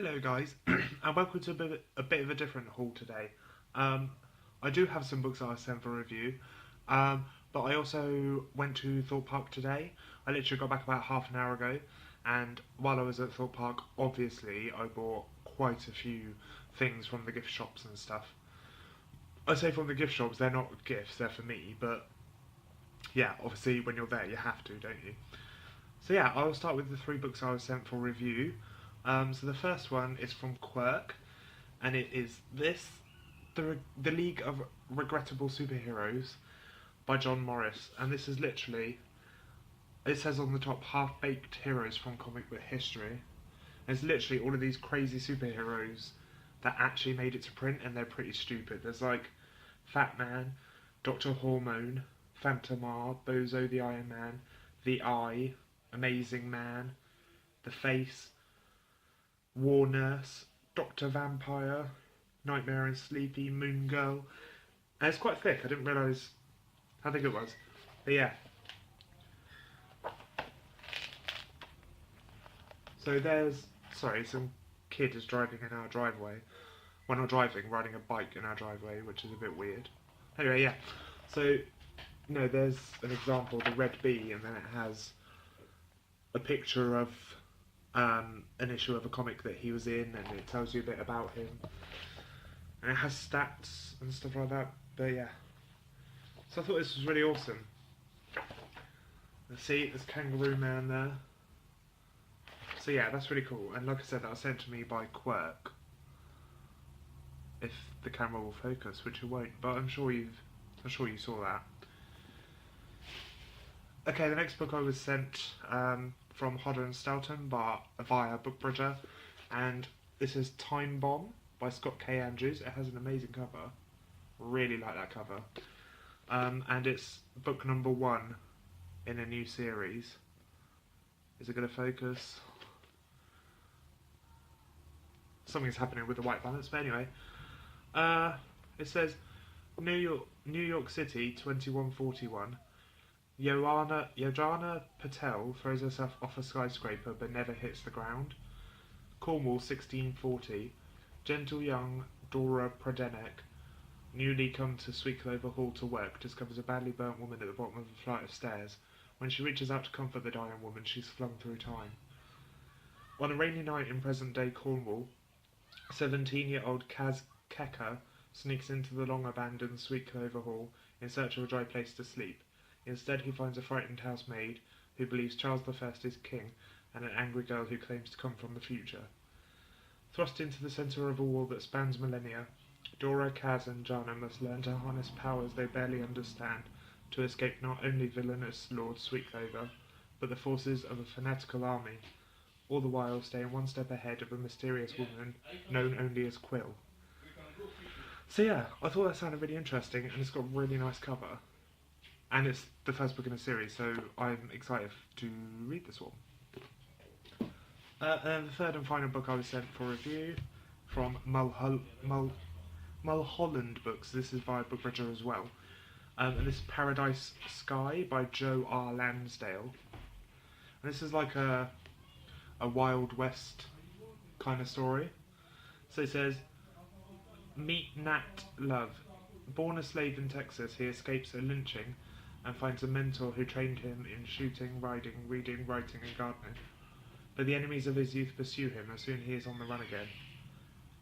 Hello guys, and welcome to a bit of a different haul today. Um, I do have some books that I sent for review, but I also went to Thorpe Park today. I literally got back about half an hour ago, and while I was at Thorpe Park, obviously I bought quite a few things from the gift shops and stuff. I say from the gift shops, they're not gifts, they're for me, but yeah, obviously when you're there you have to, don't you? So yeah, I'll start with the three books I was sent for review. So the first one is from Quirk, and it is the League of Regrettable Superheroes by John Morris, and this is literally, it says on the top, half-baked heroes from comic book history. And it's literally all of these crazy superheroes that actually made it to print, and they're pretty stupid. There's like Fat Man, Doctor Hormone, Phantomar, Bozo the Iron Man, The Eye, Amazing Man, The Face, War Nurse, Doctor Vampire, Nightmare and Sleepy, Moon Girl. And it's quite thick, I didn't realise how thick it was. But yeah. So there's, sorry, some kid is driving in our driveway. Well, not driving, riding a bike in our driveway, which is a bit weird. Anyway, yeah. So, there's an example, the red bee, and then it has a picture of an issue of a comic that he was in, and it tells you a bit about him. And it has stats and stuff like that. But yeah. So I thought this was really awesome. Let's see, there's Kangaroo Man there. So yeah, that's really cool. And like I said, that was sent to me by Quirk. If the camera will focus, which it won't, but I'm sure you saw that. Okay, the next book I was sent from Hodder and Stoughton via Bookbridger, and this is Time Bomb by Scott K. Andrews. It has an amazing cover. Really like that cover. And it's book number 1 in a new series. Is it going to focus? Something's happening with the white balance, but anyway. It says New York City 2141. Yojana Patel throws herself off a skyscraper but never hits the ground. Cornwall 1640. Gentle young Dora Pradenek, newly come to Sweetclover Hall to work, discovers a badly burnt woman at the bottom of a flight of stairs. When she reaches out to comfort the dying woman, she's flung through time. On a rainy night in present-day Cornwall, 17-year-old Kaz Keka sneaks into the long-abandoned Sweetclover Hall in search of a dry place to sleep. Instead, he finds a frightened housemaid who believes Charles I is king, and an angry girl who claims to come from the future. Thrust into the centre of a war that spans millennia, Dora, Kaz and Jana must learn to harness powers they barely understand to escape not only villainous Lord Sweetclover, but the forces of a fanatical army, all the while staying one step ahead of a mysterious woman known only as Quill. So yeah, I thought that sounded really interesting, and it's got a really nice cover. And it's the first book in a series, so I'm excited to read this one. And the third and final book I was sent for review from Mulholland Books. This is via Bookbridger as well. And this is Paradise Sky by Joe R. Lansdale. And this is like a Wild West kind of story. So it says, meet Nat Love. Born a slave in Texas, he escapes a lynching and finds a mentor who trained him in shooting, riding, reading, writing and gardening. But the enemies of his youth pursue him as soon he is on the run again.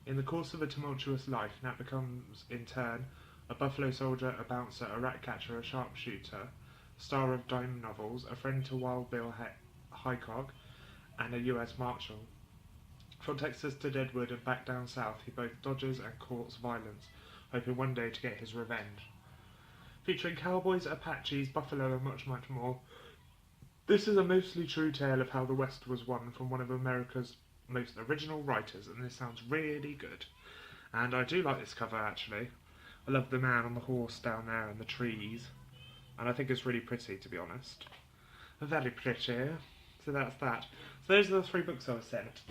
In the course of a tumultuous life, Nat becomes, in turn, a buffalo soldier, a bouncer, a rat catcher, a sharpshooter, star of dime novels, a friend to Wild Bill Hickok, and a US Marshal. From Texas to Deadwood and back down south, he both dodges and courts violence, hoping one day to get his revenge. Featuring cowboys, Apaches, buffalo and much, much more, this is a mostly true tale of how the West was won from one of America's most original writers, and this sounds really good. And I do like this cover, actually. I love the man on the horse down there and the trees, and I think it's really pretty, to be honest. Very pretty. So that's that. So those are the three books I was sent.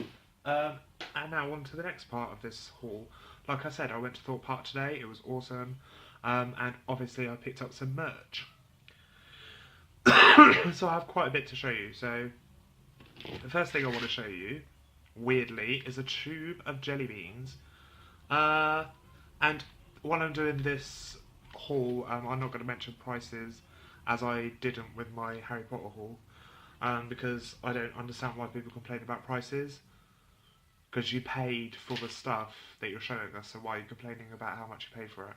And now on to the next part of this haul. Like I said, I went to Thorpe Park today, it was awesome, and obviously I picked up some merch. So I have quite a bit to show you. So the first thing I want to show you weirdly, is a tube of jelly beans. And while I'm doing this haul, I'm not going to mention prices as I didn't with my Harry Potter haul, because I don't understand why people complain about prices. Because you paid for the stuff that you're showing us, so why are you complaining about how much you paid for it?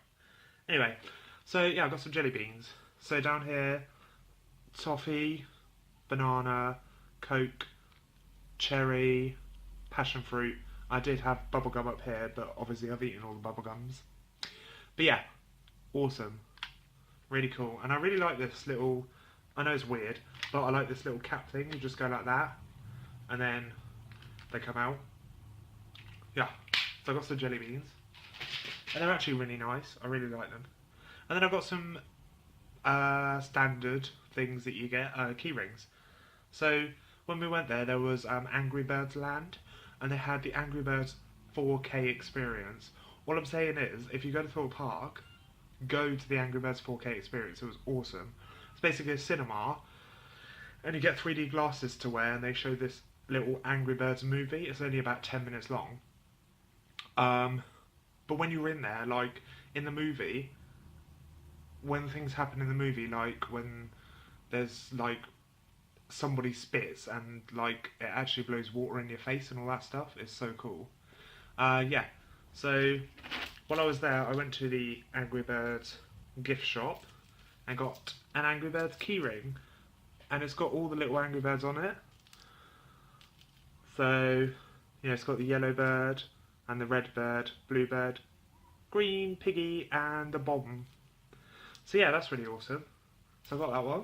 Anyway, so yeah, I've got some jelly beans. So down here, toffee, banana, Coke, cherry, passion fruit. I did have bubblegum up here, but obviously I've eaten all the bubblegums. But yeah, awesome. Really cool. And I really like this little, I know it's weird, but I like this little cap thing. You just go like that, and then they come out. Yeah, so I got some jelly beans. And they're actually really nice. I really like them. And then I've got some standard things that you get, key rings. So when we went there was Angry Birds Land, and they had the Angry Birds 4K experience. All I'm saying is, if you go to Thorpe Park, go to the Angry Birds 4K experience. It was awesome. It's basically a cinema, and you get 3D glasses to wear, and they show this little Angry Birds movie. It's only about 10 minutes long. But when you're in there, like in the movie, when things happen in the movie, like when there's like somebody spits and like it actually blows water in your face and all that stuff, it's so cool. Yeah, so while I was there, I went to the Angry Birds gift shop and got an Angry Birds keyring, and it's got all the little Angry Birds on it. So, you know, it's got the yellow bird and the red bird, blue bird, green piggy, and the bomb. So yeah, that's really awesome. So I got that one.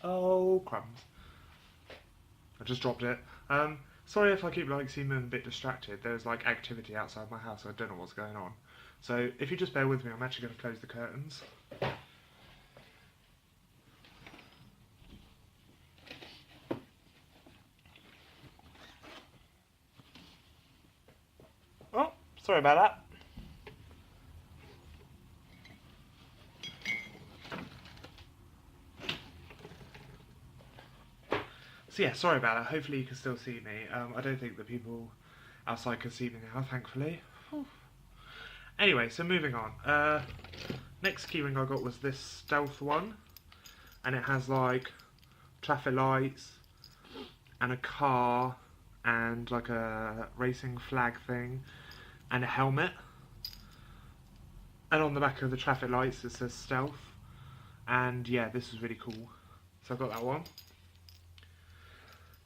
Oh, crumbs. I just dropped it. Sorry if I keep like seeming a bit distracted. There's like activity outside my house, so I don't know what's going on. So if you just bear with me, I'm actually going to close the curtains. Oh, sorry about that. So yeah, sorry about that. Hopefully you can still see me. I don't think the people outside can see me now, thankfully. Whew. Anyway, so moving on. Next keyring I got was this stealth one, and it has like traffic lights and a car and like a racing flag thing and a helmet. And on the back of the traffic lights it says stealth. And yeah, this is really cool. So I got that one.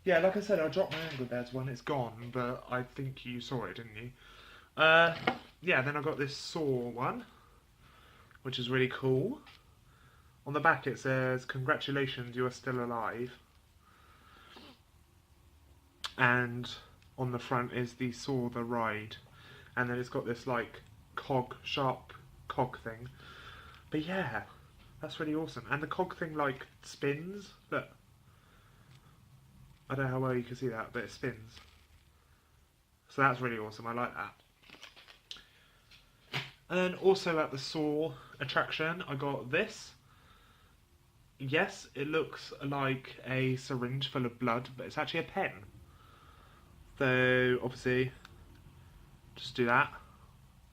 Yeah, like I said, I dropped my Angry Birds one. It's gone, but I think you saw it, didn't you? Yeah, then I got this Saw one, which is really cool. On the back it says, "Congratulations, you are still alive." And on the front is the Saw the Ride. And then it's got this like sharp cog thing. But yeah, that's really awesome. And the cog thing like spins. Look. I don't know how well you can see that, but it spins. So that's really awesome, I like that. And then also at the Saw attraction, I got this. Yes, it looks like a syringe full of blood, but it's actually a pen. So, obviously, just do that,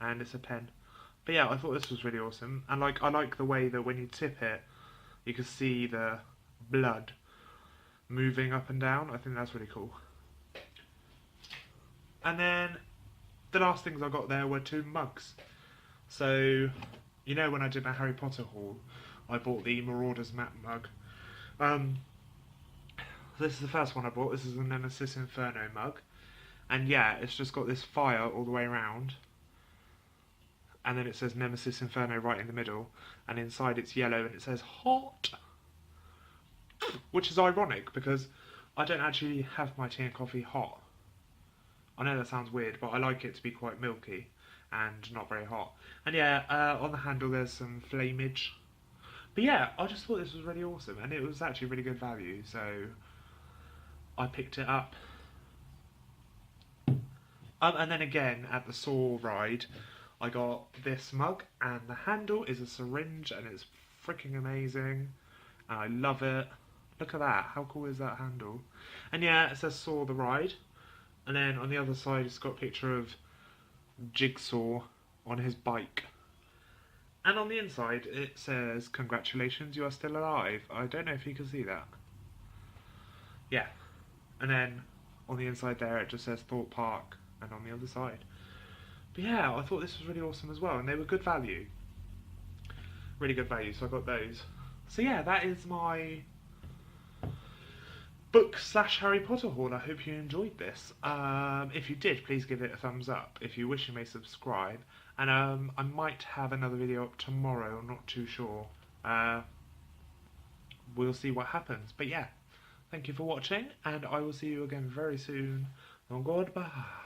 and it's a pen. But yeah, I thought this was really awesome. And like, I like the way that when you tip it, you can see the blood moving up and down. I think that's really cool. And then the last things I got there were 2 mugs. So, you know, when I did my Harry Potter haul, I bought the Marauders map mug. This is the first one I bought. This is the Nemesis Inferno mug. And yeah, it's just got this fire all the way around. And then it says Nemesis Inferno right in the middle. And inside it's yellow and it says hot. Which is ironic because I don't actually have my tea and coffee hot. I know that sounds weird, but I like it to be quite milky and not very hot. And yeah, on the handle there's some flamage. But yeah, I just thought this was really awesome, and it was actually really good value, so I picked it up. And then again, at the Saw ride, I got this mug, and the handle is a syringe, and it's freaking amazing, and I love it. Look at that. How cool is that handle? And yeah, it says Saw the Ride. And then on the other side, it's got a picture of Jigsaw on his bike. And on the inside, it says, "Congratulations, you are still alive." I don't know if you can see that. Yeah. And then on the inside there, it just says Thorpe Park. And on the other side. But yeah, I thought this was really awesome as well. And they were good value. Really good value, so I got those. So yeah, that is my book / Harry Potter haul. I hope you enjoyed this. If you did, please give it a thumbs up. If you wish, you may subscribe. And I might have another video up tomorrow, I'm not too sure. We'll see what happens. But yeah, thank you for watching, and I will see you again very soon. And goodbye.